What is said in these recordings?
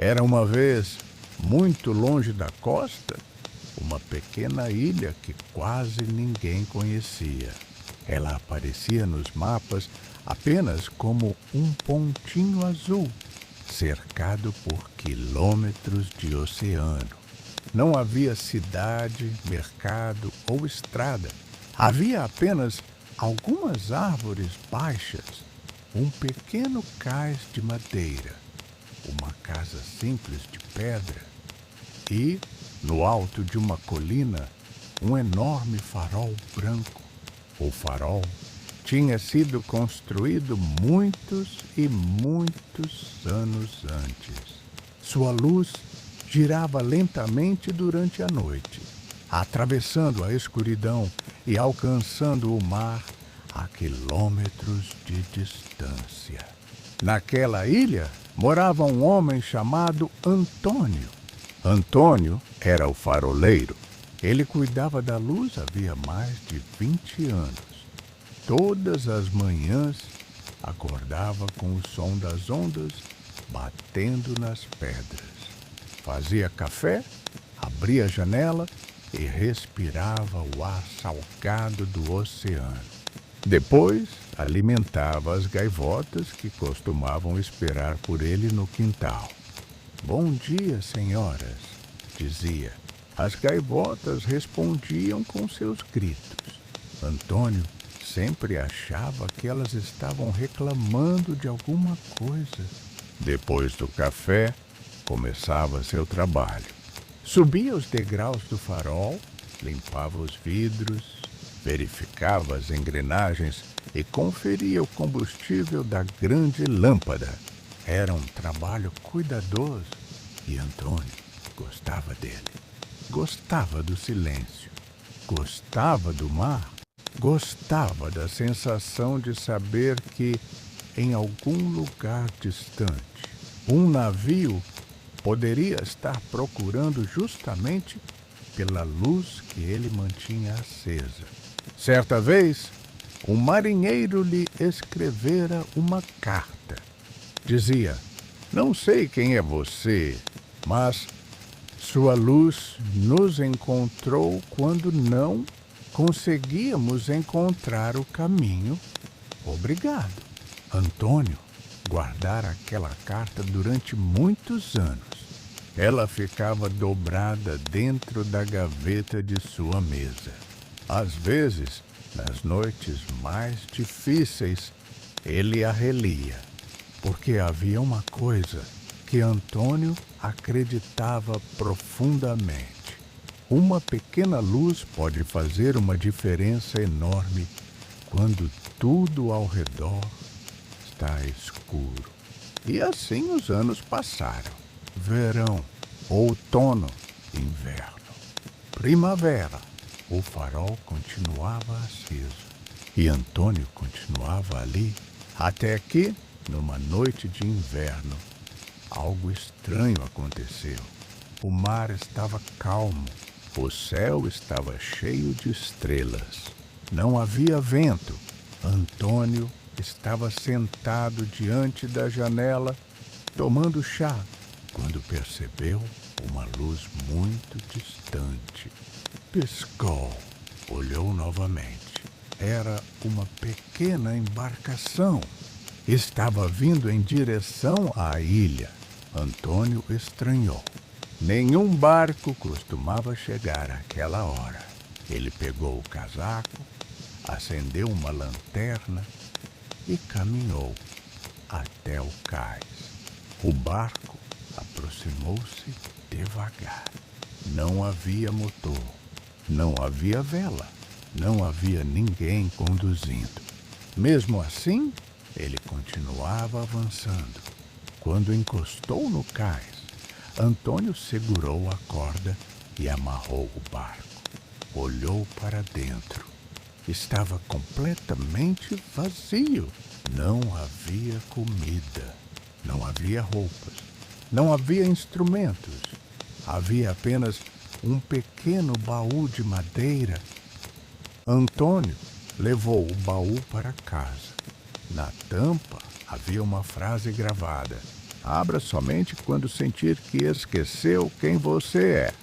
Era uma vez, muito longe da costa, uma pequena ilha que quase ninguém conhecia. Ela aparecia nos mapas apenas como um pontinho azul, cercado por quilômetros de oceano. Não havia cidade, mercado ou estrada. Havia apenas algumas árvores baixas, um pequeno cais de madeira, uma casa simples de pedra e, no alto de uma colina, um enorme farol branco. O farol tinha sido construído muitos e muitos anos antes. Sua luz girava lentamente durante a noite, atravessando a escuridão e alcançando o mar a quilômetros de distância. Naquela ilha morava um homem chamado Antônio. Antônio era o faroleiro. Ele cuidava da luz havia mais de 20 anos. Todas as manhãs acordava com o som das ondas batendo nas pedras. Fazia café, abria a janela e respirava o ar salgado do oceano. Depois, alimentava as gaivotas que costumavam esperar por ele no quintal. "Bom dia, senhoras", dizia. As gaivotas respondiam com seus gritos. Antônio sempre achava que elas estavam reclamando de alguma coisa. Depois do café, começava seu trabalho. Subia os degraus do farol, limpava os vidros, verificava as engrenagens e conferia o combustível da grande lâmpada. Era um trabalho cuidadoso e Antônio gostava dele. Gostava do silêncio, gostava do mar, gostava da sensação de saber que, em algum lugar distante, um navio poderia estar procurando justamente pela luz que ele mantinha acesa. Certa vez, um marinheiro lhe escrevera uma carta. Dizia: "Não sei quem é você, mas sua luz nos encontrou quando não conseguíamos encontrar o caminho. Obrigado." Antônio guardara aquela carta durante muitos anos. Ela ficava dobrada dentro da gaveta de sua mesa. Às vezes, nas noites mais difíceis, ele a relia, porque havia uma coisa que Antônio acreditava profundamente. Uma pequena luz pode fazer uma diferença enorme quando tudo ao redor está escuro. E assim os anos passaram. Verão, outono, inverno, primavera. O farol continuava aceso e Antônio continuava ali, até que, numa noite de inverno, algo estranho aconteceu. O mar estava calmo, o céu estava cheio de estrelas. Não havia vento. Antônio estava sentado diante da janela, tomando chá, quando percebeu uma luz muito distante. Piscou, olhou novamente. Era uma pequena embarcação. Estava vindo em direção à ilha. Antônio estranhou. Nenhum barco costumava chegar àquela hora. Ele pegou o casaco, acendeu uma lanterna e caminhou até o cais. O barco aproximou-se devagar. Não havia motor, não havia vela, não havia ninguém conduzindo. Mesmo assim, ele continuava avançando. Quando encostou no cais, Antônio segurou a corda e amarrou o barco. Olhou para dentro. Estava completamente vazio. Não havia comida, não havia roupas, não havia instrumentos. Havia apenas um pequeno baú de madeira. Antônio levou o baú para casa. Na tampa havia uma frase gravada: Abra somente quando sentir que esqueceu quem você é.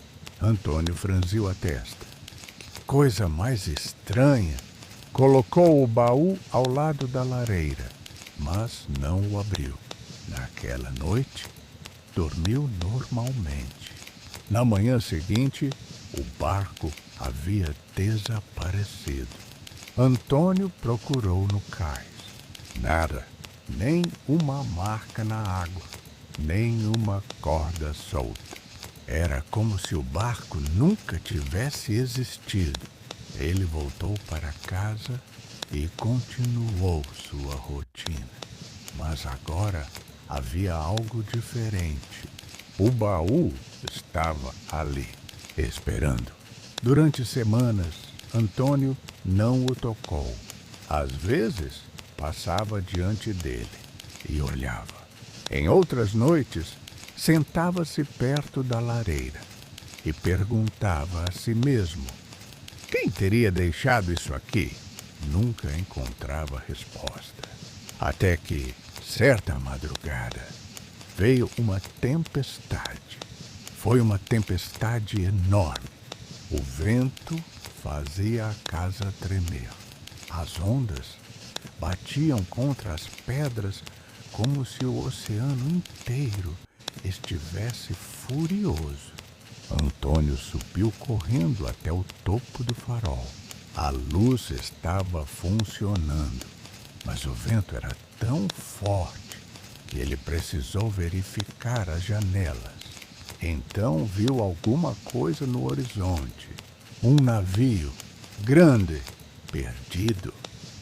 Antônio franziu a testa. Que coisa mais estranha! Colocou o baú ao lado da lareira, mas não o abriu. Naquela noite, dormiu normalmente. Na manhã seguinte, o barco havia desaparecido. Antônio procurou no cais. Nada, nem uma marca na água, nem uma corda solta. Era como se o barco nunca tivesse existido. Ele voltou para casa e continuou sua rotina. Mas agora havia algo diferente. O baú estava ali, esperando. Durante semanas, Antônio não o tocou. Às vezes, passava diante dele e olhava. Em outras noites, sentava-se perto da lareira e perguntava a si mesmo: quem teria deixado isso aqui? Nunca encontrava resposta. Até que, certa madrugada, veio uma tempestade. Foi uma tempestade enorme. O vento fazia a casa tremer. As ondas batiam contra as pedras como se o oceano inteiro estivesse furioso. Antônio subiu correndo até o topo do farol. A luz estava funcionando, mas o vento era tão forte que ele precisou verificar as janelas. Então viu alguma coisa no horizonte. Um navio grande, perdido.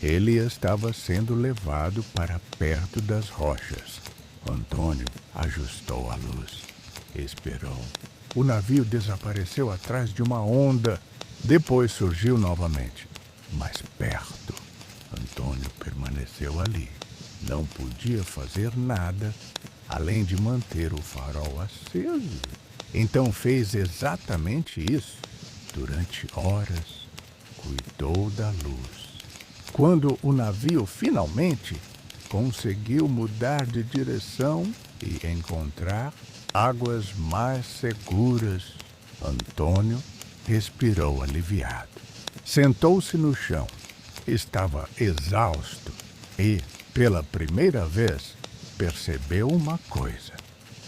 Ele estava sendo levado para perto das rochas. Antônio ajustou a luz. Esperou. O navio desapareceu atrás de uma onda. Depois surgiu novamente, mais perto. Antônio permaneceu ali. Não podia fazer nada além de manter o farol aceso. Então fez exatamente isso. Durante horas, cuidou da luz. Quando o navio finalmente conseguiu mudar de direção e encontrar águas mais seguras, Antônio respirou aliviado. Sentou-se no chão. Estava exausto e, pela primeira vez, percebeu uma coisa.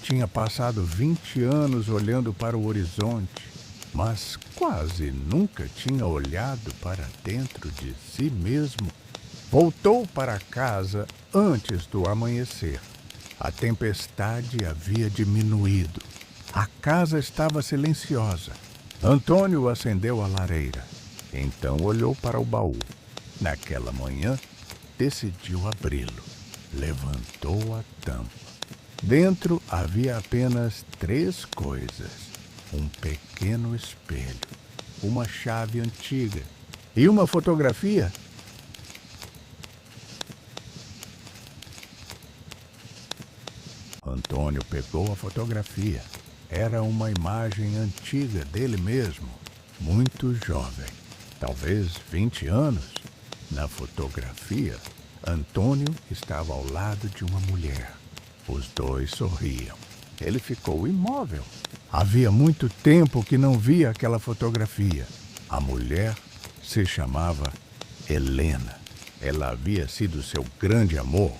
Tinha passado 20 anos olhando para o horizonte, mas quase nunca tinha olhado para dentro de si mesmo. Voltou para casa antes do amanhecer. A tempestade havia diminuído. A casa estava silenciosa. Antônio acendeu a lareira. Então olhou para o baú. Naquela manhã, decidiu abri-lo. Levantou a tampa. Dentro havia apenas 3 coisas: um pequeno espelho, uma chave antiga e uma fotografia. Antônio pegou a fotografia. Era uma imagem antiga dele mesmo, muito jovem, talvez 20 anos. Na fotografia, Antônio estava ao lado de uma mulher. Os dois sorriam. Ele ficou imóvel. Havia muito tempo que não via aquela fotografia. A mulher se chamava Helena. Ela havia sido seu grande amor.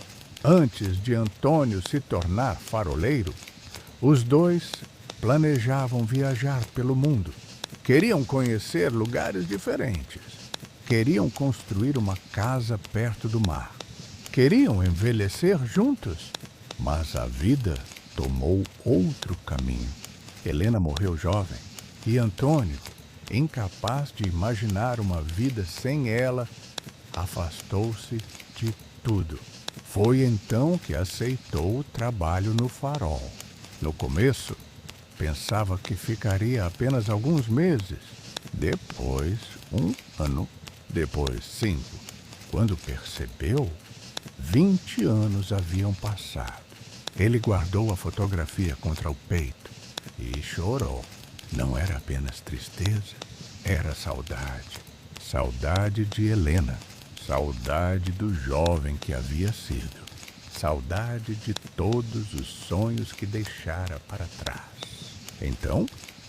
Antes de Antônio se tornar faroleiro, os dois planejavam viajar pelo mundo. Queriam conhecer lugares diferentes. Queriam construir uma casa perto do mar. Queriam envelhecer juntos. Mas a vida tomou outro caminho. Helena morreu jovem e Antônio, incapaz de imaginar uma vida sem ela, afastou-se de tudo. Foi então que aceitou o trabalho no farol. No começo, pensava que ficaria apenas alguns meses. Depois, 1 ano. Depois, 5. Quando percebeu, 20 anos haviam passado. Ele guardou a fotografia contra o peito e chorou. Não era apenas tristeza, era saudade. Saudade de Helena. Saudade do jovem que havia sido. saudade de todos os sonhos que deixara para trás. Então,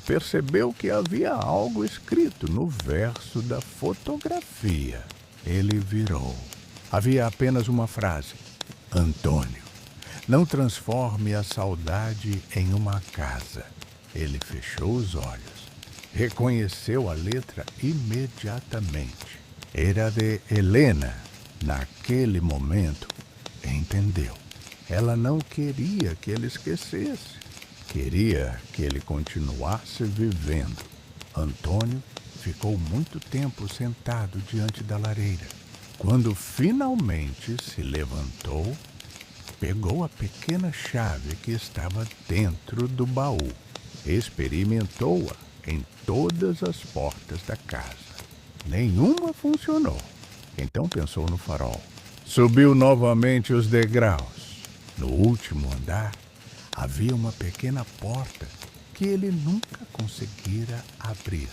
percebeu que havia algo escrito no verso da fotografia. Ele virou. Havia apenas uma frase: Antônio, não transforme a saudade em uma casa. Ele fechou os olhos. Reconheceu a letra imediatamente. Era de Helena. Naquele momento, entendeu. Ela não queria que ele esquecesse. Queria que ele continuasse vivendo. Antônio ficou muito tempo sentado diante da lareira. Quando finalmente se levantou, pegou a pequena chave que estava dentro do baú. Experimentou-a em todas as portas da casa. Nenhuma funcionou. Então pensou no farol. Subiu novamente os degraus. No último andar, havia uma pequena porta que ele nunca conseguira abrir.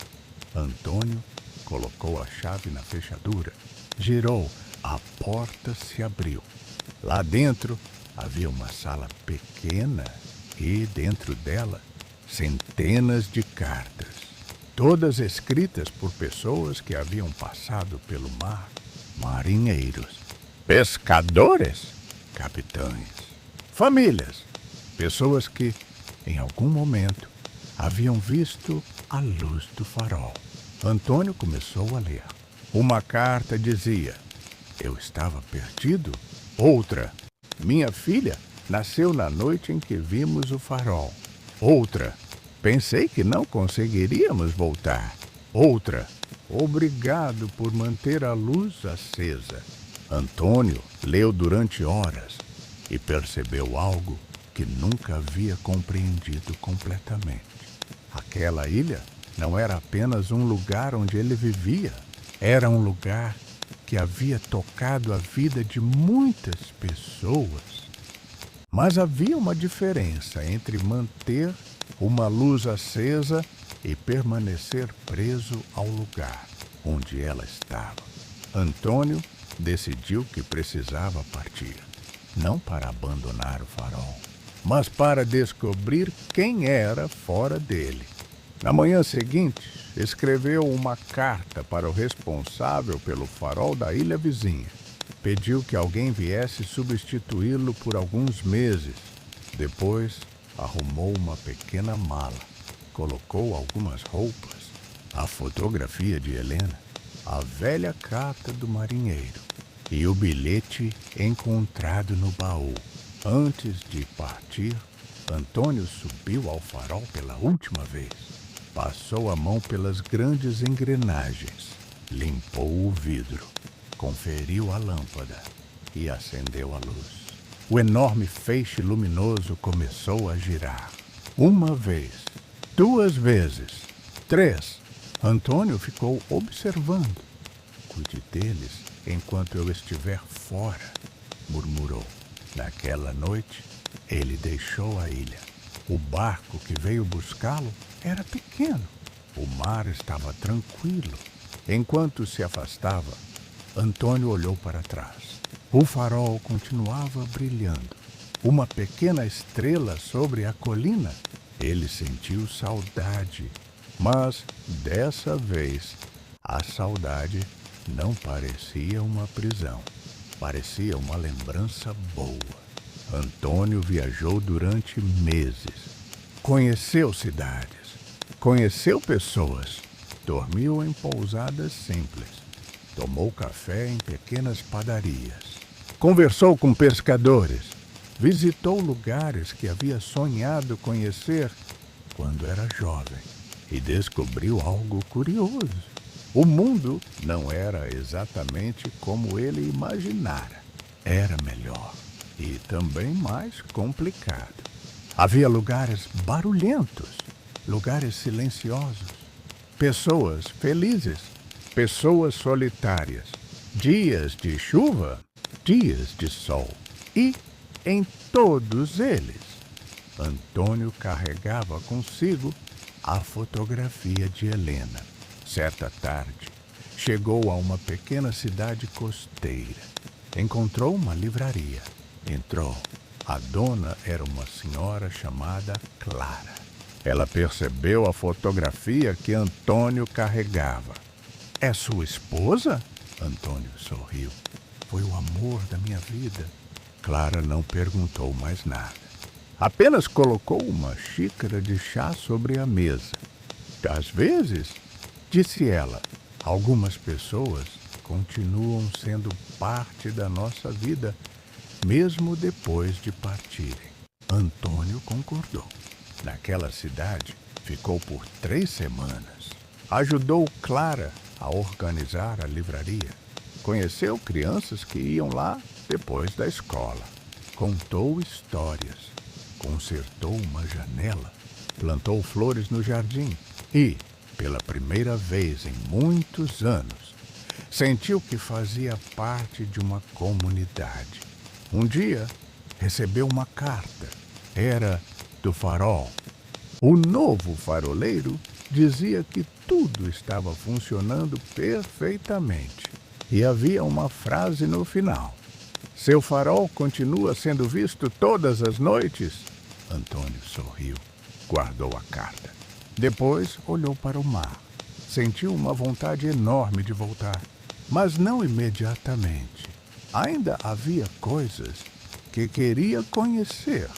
Antônio colocou a chave na fechadura. Girou, a porta se abriu. Lá dentro havia uma sala pequena e, dentro dela, centenas de cartas, todas escritas por pessoas que haviam passado pelo mar. Marinheiros, pescadores, capitães, famílias, pessoas que, em algum momento, haviam visto a luz do farol. Antônio começou a ler. Uma carta dizia: eu estava perdido. Outra: minha filha nasceu na noite em que vimos o farol. Outra: pensei que não conseguiríamos voltar. Outra: obrigado por manter a luz acesa. Antônio leu durante horas e percebeu algo que nunca havia compreendido completamente. Aquela ilha não era apenas um lugar onde ele vivia. Era um lugar que havia tocado a vida de muitas pessoas. Mas havia uma diferença entre manter uma luz acesa e permanecer preso ao lugar onde ela estava. Antônio decidiu que precisava partir, não para abandonar o farol, mas para descobrir quem era fora dele. Na manhã seguinte, escreveu uma carta para o responsável pelo farol da ilha vizinha. Pediu que alguém viesse substituí-lo por alguns meses. Depois, arrumou uma pequena mala, colocou algumas roupas, a fotografia de Helena, a velha carta do marinheiro e o bilhete encontrado no baú. Antes de partir, Antônio subiu ao farol pela última vez. Passou a mão pelas grandes engrenagens, limpou o vidro, conferiu a lâmpada e acendeu a luz. O enorme feixe luminoso começou a girar. Uma vez, 2 vezes, 3. Antônio ficou observando. Cuide deles enquanto eu estiver fora, murmurou. Naquela noite, ele deixou a ilha. O barco que veio buscá-lo era pequeno. O mar estava tranquilo. Enquanto se afastava, Antônio olhou para trás. O farol continuava brilhando. Uma pequena estrela sobre a colina. Ele sentiu saudade, mas dessa vez a saudade não parecia uma prisão. Parecia uma lembrança boa. Antônio viajou durante meses. Conheceu cidades, conheceu pessoas, dormiu em pousadas simples, tomou café em pequenas padarias, conversou com pescadores, visitou lugares que havia sonhado conhecer quando era jovem e descobriu algo curioso. O mundo não era exatamente como ele imaginara. Era melhor e também mais complicado. Havia lugares barulhentos, lugares silenciosos, pessoas felizes, pessoas solitárias, dias de chuva, dias de sol. E, em todos eles, Antônio carregava consigo a fotografia de Helena. Certa tarde, chegou a uma pequena cidade costeira. Encontrou uma livraria. Entrou. A dona era uma senhora chamada Clara. Ela percebeu a fotografia que Antônio carregava. É sua esposa? Antônio sorriu. Foi o amor da minha vida. Clara não perguntou mais nada. Apenas colocou uma xícara de chá sobre a mesa. Às vezes, disse ela, algumas pessoas continuam sendo parte da nossa vida, mesmo depois de partirem. Antônio concordou. Naquela cidade, ficou por 3 semanas. Ajudou Clara a organizar a livraria. Conheceu crianças que iam lá depois da escola. Contou histórias. Consertou uma janela. Plantou flores no jardim. E, pela primeira vez em muitos anos, sentiu que fazia parte de uma comunidade. Um dia, recebeu uma carta. Era do farol. O novo faroleiro dizia que tudo estava funcionando perfeitamente. E havia uma frase no final. Seu farol continua sendo visto todas as noites? Antônio sorriu. Guardou a carta. Depois olhou para o mar. Sentiu uma vontade enorme de voltar, mas não imediatamente. Ainda havia coisas que queria conhecer.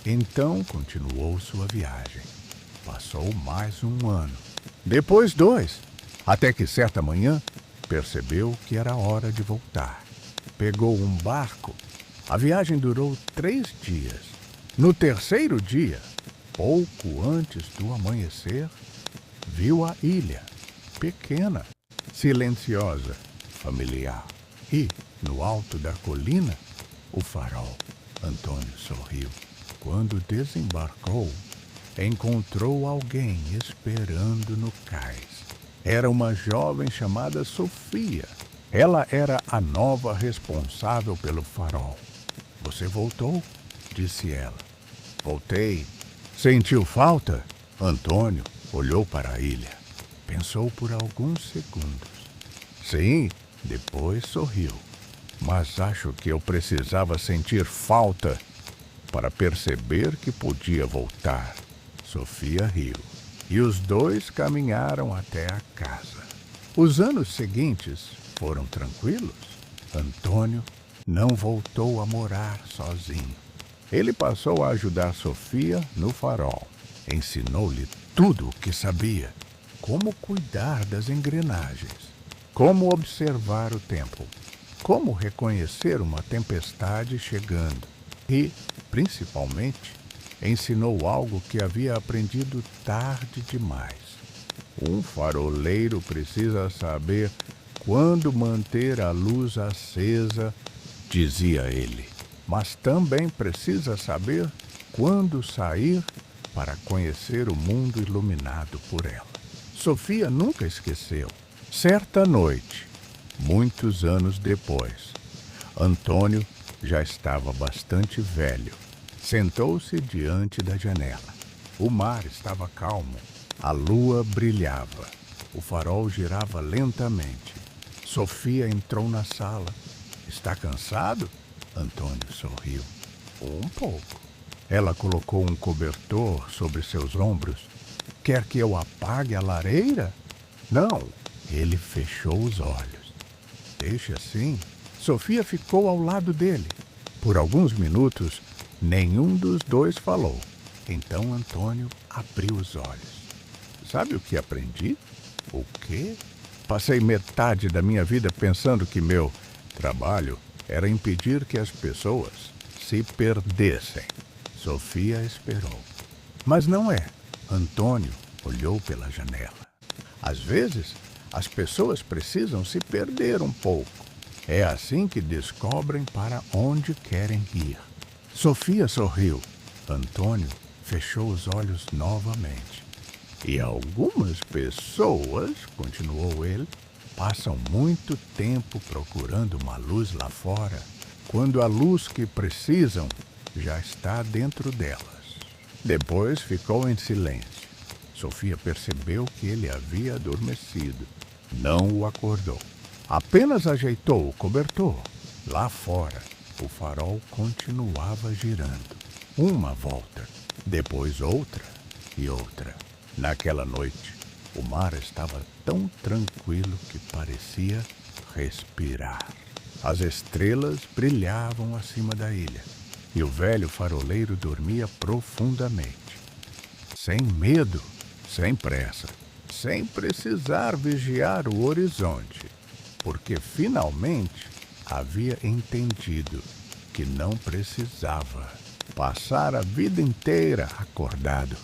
Então continuou sua viagem. Passou mais um ano. Depois 2, até que certa manhã percebeu que era hora de voltar. Pegou um barco. A viagem durou 3 dias. No terceiro dia, pouco antes do amanhecer, viu a ilha, pequena, silenciosa, familiar. E, no alto da colina, o farol. Antônio sorriu. Quando desembarcou, encontrou alguém esperando no cais. Era uma jovem chamada Sofia. Ela era a nova responsável pelo farol. Você voltou? Disse ela. Voltei. Sentiu falta? Antônio olhou para a ilha. Pensou por alguns segundos. Sim, depois sorriu. Mas acho que eu precisava sentir falta para perceber que podia voltar. Sofia riu. E os dois caminharam até a casa. Os anos seguintes foram tranquilos. Antônio não voltou a morar sozinho. Ele passou a ajudar Sofia no farol. Ensinou-lhe tudo o que sabia. Como cuidar das engrenagens. Como observar o tempo. Como reconhecer uma tempestade chegando. E, principalmente, ensinou algo que havia aprendido tarde demais. Um faroleiro precisa saber quando manter a luz acesa, dizia ele, mas também precisa saber quando sair para conhecer o mundo iluminado por ela. Sofia nunca esqueceu. Certa noite, muitos anos depois, Antônio já estava bastante velho. Sentou-se diante da janela. O mar estava calmo. A lua brilhava. O farol girava lentamente. Sofia entrou na sala. Está cansado? Antônio sorriu. Um pouco. Ela colocou um cobertor sobre seus ombros. Quer que eu apague a lareira? Não. Ele fechou os olhos. Deixe assim. Sofia ficou ao lado dele. Por alguns minutos, nenhum dos dois falou. Então Antônio abriu os olhos. Sabe o que aprendi? O quê? Passei metade da minha vida pensando que meu trabalho era impedir que as pessoas se perdessem. Sofia esperou. Mas não é. Antônio olhou pela janela. Às vezes, as pessoas precisam se perder um pouco. É assim que descobrem para onde querem ir. Sofia sorriu. Antônio fechou os olhos novamente. E algumas pessoas, continuou ele, passam muito tempo procurando uma luz lá fora, quando a luz que precisam já está dentro delas. Depois ficou em silêncio. Sofia percebeu que ele havia adormecido. Não o acordou. Apenas ajeitou o cobertor. Lá fora, o farol continuava girando. Uma volta, depois outra e outra. Naquela noite, o mar estava tão tranquilo que parecia respirar. As estrelas brilhavam acima da ilha e o velho faroleiro dormia profundamente. Sem medo, sem pressa, sem precisar vigiar o horizonte, porque finalmente havia entendido que não precisava passar a vida inteira acordado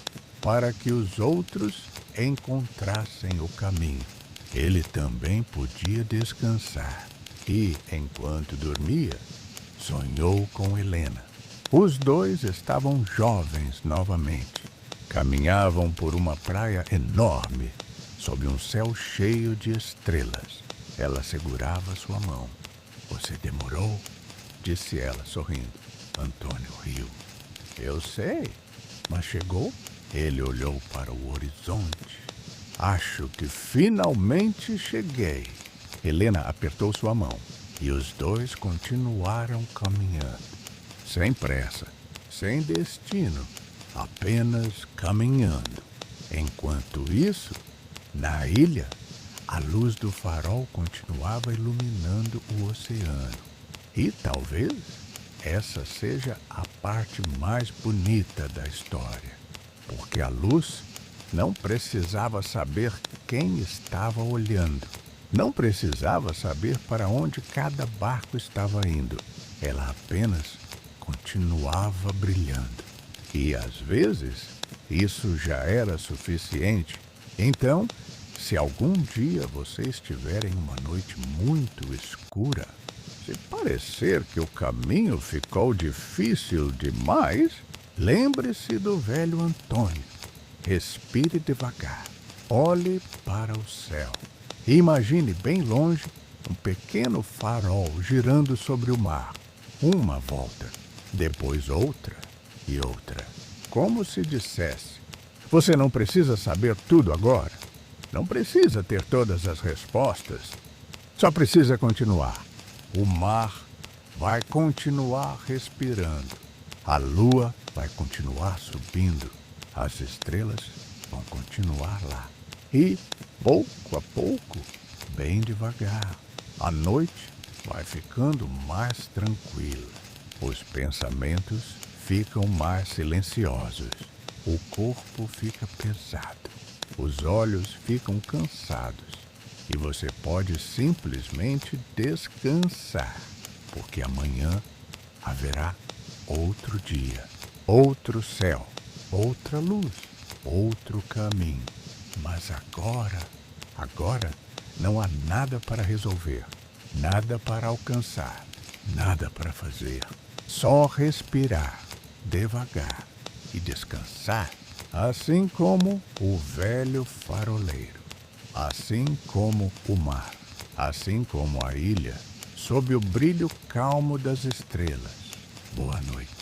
para que os outros encontrassem o caminho. Ele também podia descansar e, enquanto dormia, sonhou com Helena. Os dois estavam jovens novamente. Caminhavam por uma praia enorme, sob um céu cheio de estrelas. Ela segurava sua mão. Você demorou? Disse ela, sorrindo. Antônio riu. Eu sei, mas chegou? Ele olhou para o horizonte. Acho que finalmente cheguei. Helena apertou sua mão e os dois continuaram caminhando. Sem pressa, sem destino, apenas caminhando. Enquanto isso, na ilha, a luz do farol continuava iluminando o oceano. E talvez essa seja a parte mais bonita da história, porque a luz não precisava saber quem estava olhando. Não precisava saber para onde cada barco estava indo. Ela apenas continuava brilhando. E às vezes isso já era suficiente. Então, se algum dia você estiver em uma noite muito escura, se parecer que o caminho ficou difícil demais, lembre-se do velho Antônio. Respire devagar. Olhe para o céu. E imagine bem longe um pequeno farol girando sobre o mar. Uma volta, depois outra e outra. Como se dissesse: você não precisa saber tudo agora. Não precisa ter todas as respostas. Só precisa continuar. O mar vai continuar respirando. A lua vai continuar subindo. As estrelas vão continuar lá. E, pouco a pouco, bem devagar, a noite vai ficando mais tranquila. Os pensamentos ficam mais silenciosos. O corpo fica pesado. Os olhos ficam cansados. E você pode simplesmente descansar, porque amanhã haverá outro dia, outro céu, outra luz, outro caminho. Mas agora não há nada para resolver, nada para alcançar, nada para fazer. Só respirar devagar e descansar, assim como o velho faroleiro, assim como o mar, assim como a ilha, sob o brilho calmo das estrelas. Boa noite.